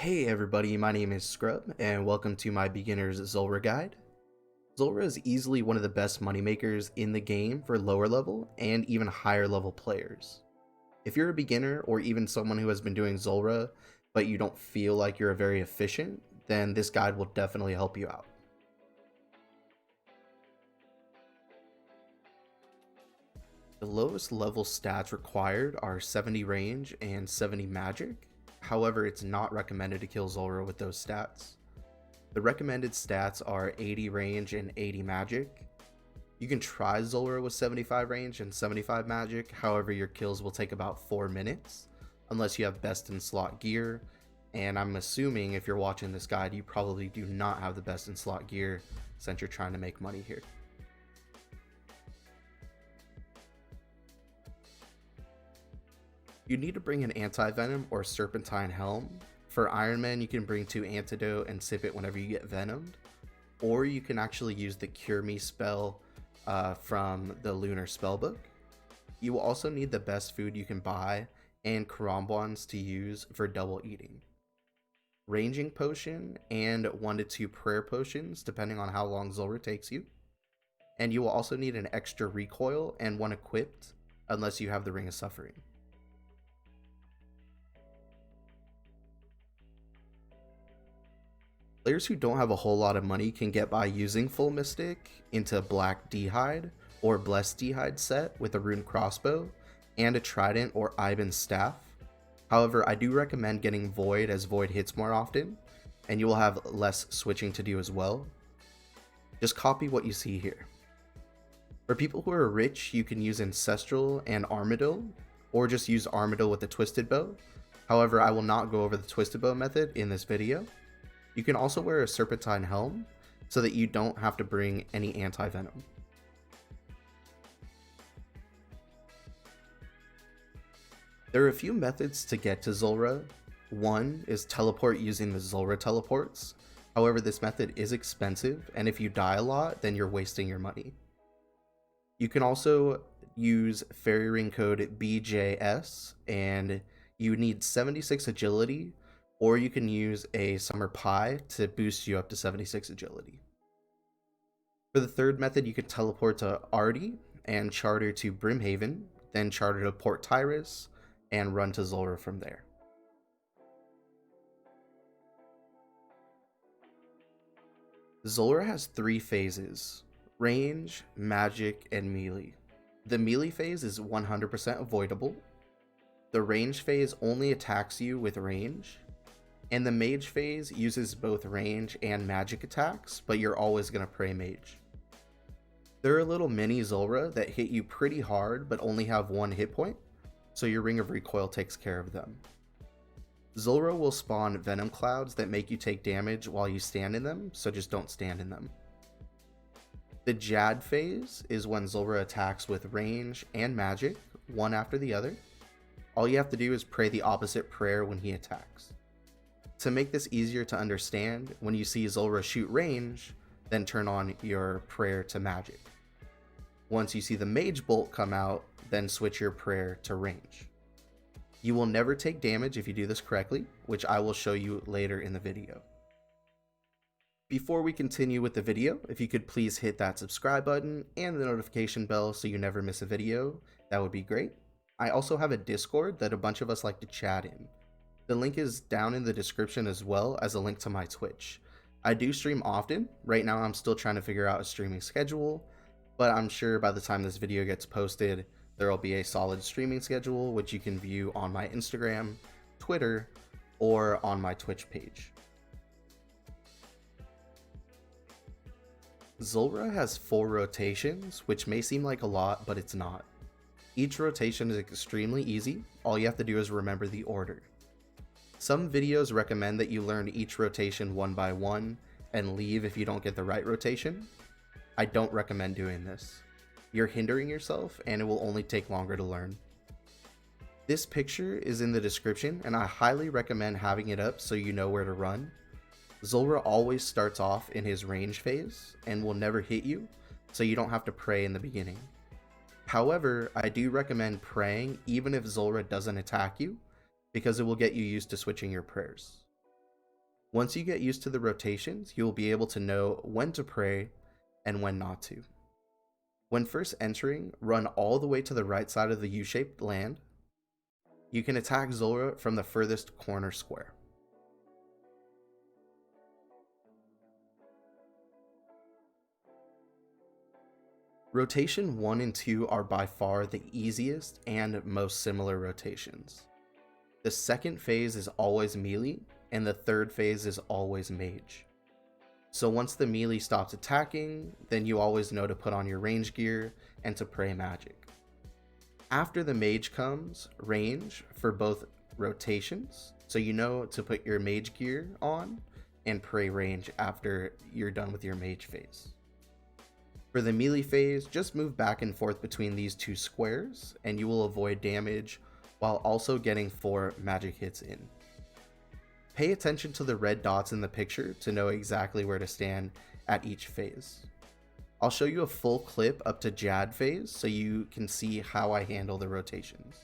Hey everybody, my name is Scrub, and welcome to my beginner's Zulrah guide. Zulrah is easily one of the best moneymakers in the game for lower level and even higher level players. If you're a beginner or even someone who has been doing Zulrah, but you don't feel like you're very efficient, then this guide will definitely help you out. The lowest level stats required are 70 range and 70 magic. However, it's not recommended to kill Zulrah with those stats. The recommended stats are 80 range and 80 magic. You can try Zulrah with 75 range and 75 magic, however your kills will take about 4 minutes, unless you have best in slot gear, and I'm assuming if you're watching this guide you probably do not have the best in slot gear since you're trying to make money here. You need to bring an anti-venom or serpentine helm. For Iron Man, you can bring 2 antidote and sip it whenever you get venomed, or you can actually use the Cure Me spell from the Lunar Spellbook. You will also need the best food you can buy and karambwans to use for double eating. Ranging potion and 1 to 2 prayer potions depending on how long Zulrah takes you. And you will also need an extra recoil and 1 equipped unless you have the Ring of Suffering. Players who don't have a whole lot of money can get by using Full Mystic into Black D'hide or Blessed D'hide set with a Rune Crossbow and a Trident or Ivan Staff. However, I do recommend getting Void as Void hits more often, and you will have less switching to do as well. Just copy what you see here. For people who are rich, you can use Ancestral and Armadil, or just use Armadil with the Twisted Bow. However, I will not go over the Twisted Bow method in this video. You can also wear a Serpentine helm so that you don't have to bring any anti-venom. There are a few methods to get to Zulrah. One is teleport using the Zulrah teleports. However, this method is expensive, and if you die a lot, then you're wasting your money. You can also use Fairy Ring code BJS, and you need 76 agility, or you can use a Summer Pie to boost you up to 76 agility. For the third method, you can teleport to Artie and charter to Brimhaven, then charter to Port Tyrus, and run to Zulrah from there. Zulrah has 3 phases: range, magic, and melee. The melee phase is 100% avoidable. The range phase only attacks you with range. And the mage phase uses both range and magic attacks, but you're always going to pray mage. There are little mini Zulrah that hit you pretty hard but only have 1 hit point, so your Ring of Recoil takes care of them. Zulrah will spawn venom clouds that make you take damage while you stand in them, so just don't stand in them. The Jad phase is when Zulrah attacks with range and magic, one after the other. All you have to do is pray the opposite prayer when he attacks. To make this easier to understand, when you see Zulrah shoot range, then turn on your prayer to magic. Once you see the mage bolt come out, then switch your prayer to range. You will never take damage if you do this correctly, which I will show you later in the video. Before we continue with the video, if you could please hit that subscribe button and the notification bell so you never miss a video, that would be great. I also have a Discord that a bunch of us like to chat in. The link is down in the description as well as a link to my Twitch. I do stream often. Right now I'm still trying to figure out a streaming schedule, but I'm sure by the time this video gets posted, there will be a solid streaming schedule which you can view on my Instagram, Twitter, or on my Twitch page. Zulrah has 4 rotations, which may seem like a lot, but it's not. Each rotation is extremely easy. All you have to do is remember the order. Some videos recommend that you learn each rotation one by one and leave if you don't get the right rotation. I don't recommend doing this. You're hindering yourself and it will only take longer to learn. This picture is in the description and I highly recommend having it up so you know where to run. Zulrah always starts off in his range phase and will never hit you, so you don't have to pray in the beginning. However, I do recommend praying even if Zulrah doesn't attack you, because it will get you used to switching your prayers. Once you get used to the rotations, you'll be able to know when to pray and when not to. When first entering, run all the way to the right side of the U-shaped land. You can attack Zulrah from the furthest corner square. Rotation 1 and 2 are by far the easiest and most similar rotations. The second phase is always melee, and the third phase is always mage. So once the melee stops attacking, then you always know to put on your range gear and to pray magic. After the mage comes range for both rotations, so you know to put your mage gear on and pray range after you're done with your mage phase. For the melee phase, just move back and forth between these two squares and you will avoid damage while also getting 4 magic hits in. Pay attention to the red dots in the picture to know exactly where to stand at each phase. I'll show you a full clip up to Jad phase so you can see how I handle the rotations.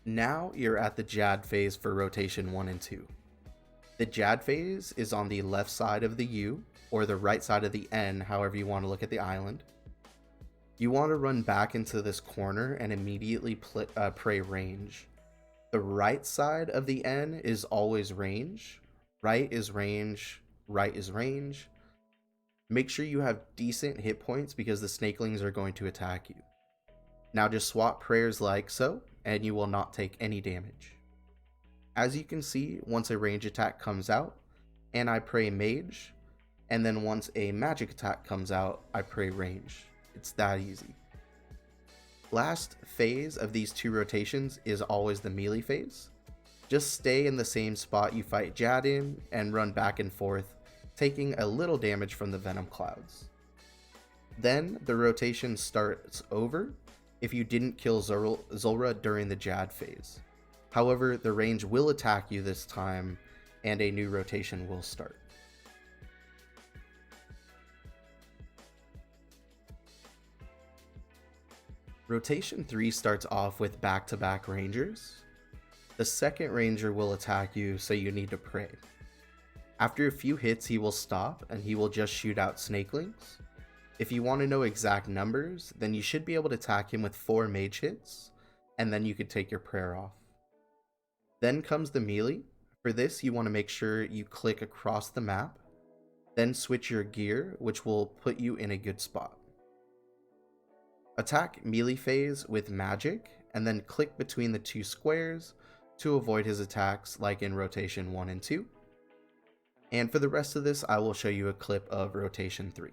Now you're at the Jad phase for rotation 1 and 2. The Jad phase is on the left side of the U, or the right side of the N, however you want to look at the island. You want to run back into this corner and immediately pray range. The right side of the N is always range, right is range, right is range. Make sure you have decent hit points because the snakelings are going to attack you. Now just swap prayers like so, and you will not take any damage. As you can see, once a range attack comes out, and I pray mage, and then once a magic attack comes out, I pray range. It's that easy. Last phase of these two rotations is always the melee phase. Just stay in the same spot you fight Jad in, and run back and forth, taking a little damage from the venom clouds. Then the rotation starts over if you didn't kill Zulrah during the Jad phase. However, the range will attack you this time, and a new rotation will start. Rotation 3 starts off with back-to-back rangers. The second ranger will attack you, so you need to pray. After a few hits, he will stop, and he will just shoot out snakelings. If you want to know exact numbers, then you should be able to attack him with 4 mage hits, and then you could take your prayer off. Then comes the melee. For this, you want to make sure you click across the map, then switch your gear, which will put you in a good spot. Attack melee phase with magic, and then click between the 2 squares to avoid his attacks like in rotation 1 and 2. And for the rest of this, I will show you a clip of rotation 3.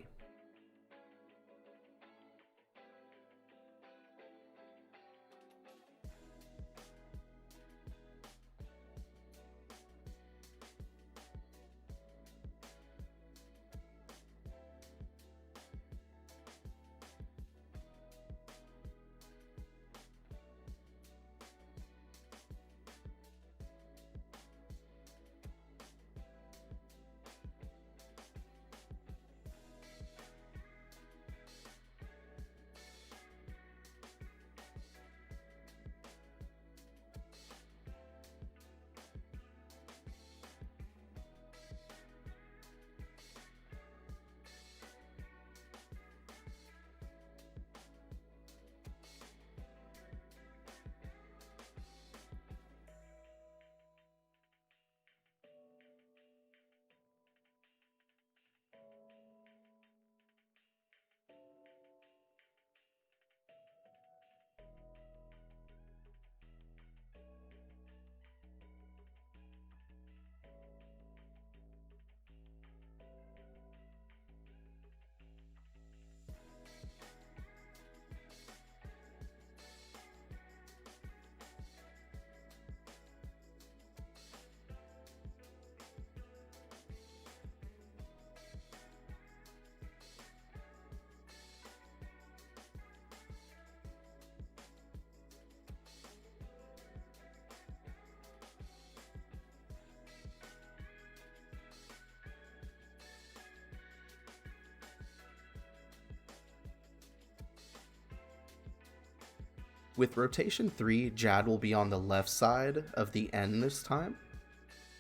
With rotation 3, Jad will be on the left side of the N this time.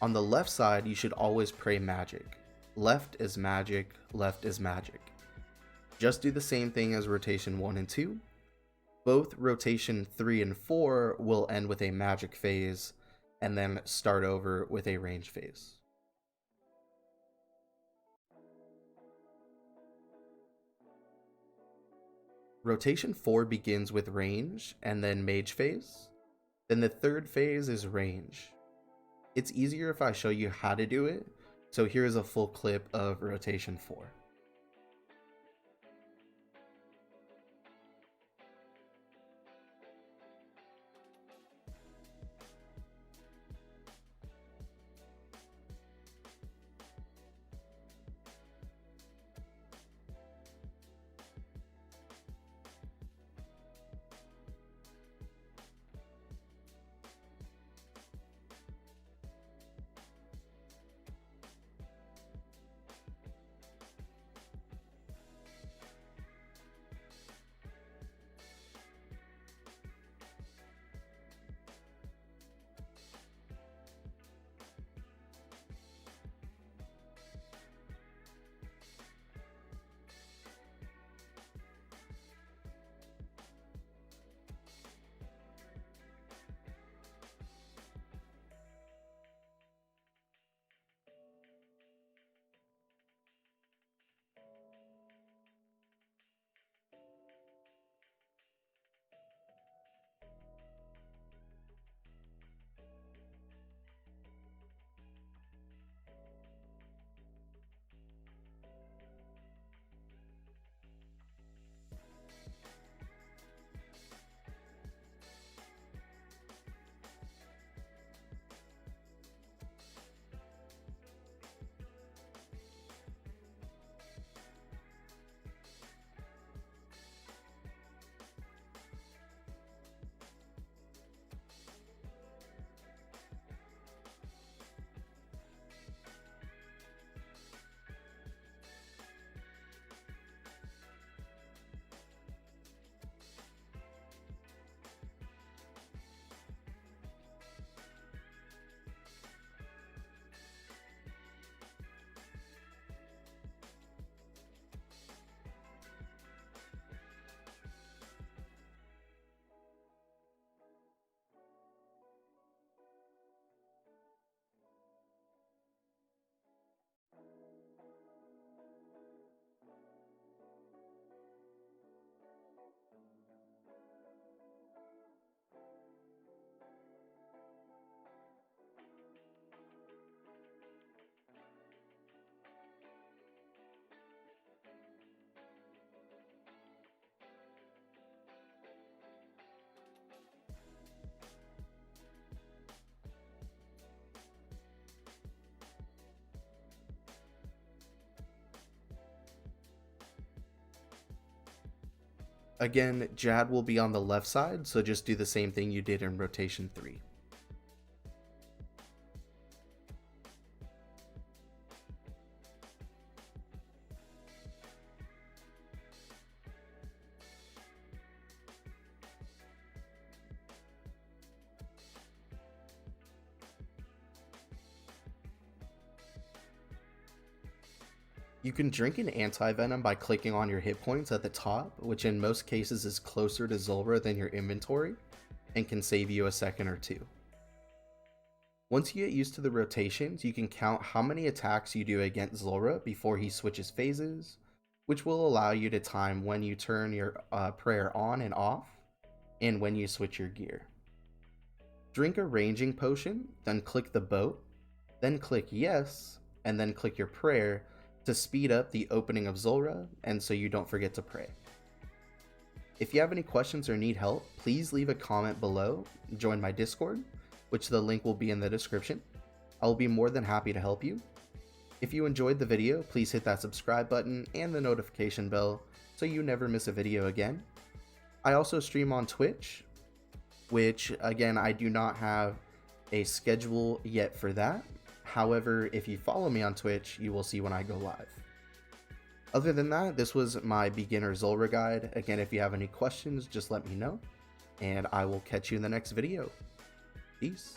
On the left side, you should always pray magic. Left is magic, left is magic. Just do the same thing as rotation 1 and 2. Both rotation 3 and 4 will end with a magic phase, and then start over with a range phase. Rotation 4 begins with range, and then mage phase. Then the third phase is range. It's easier if I show you how to do it, so here's a full clip of rotation 4. Again, Jad will be on the left side, so just do the same thing you did in rotation 3. You can drink an anti-venom by clicking on your hit points at the top, which in most cases is closer to Zulrah than your inventory, and can save you a second or two. Once you get used to the rotations, you can count how many attacks you do against Zulrah before he switches phases, which will allow you to time when you turn your prayer on and off, and when you switch your gear. Drink a ranging potion, then click the boat, then click yes, and then click your prayer to speed up the opening of Zulrah, and so you don't forget to pray. If you have any questions or need help, please leave a comment below, join my Discord, which the link will be in the description. I will be more than happy to help you. If you enjoyed the video, please hit that subscribe button and the notification bell so you never miss a video again. I also stream on Twitch, which again, I do not have a schedule yet for that. However, if you follow me on Twitch, you will see when I go live. Other than that, this was my beginner Zulrah guide. Again, if you have any questions, just let me know, and I will catch you in the next video. Peace.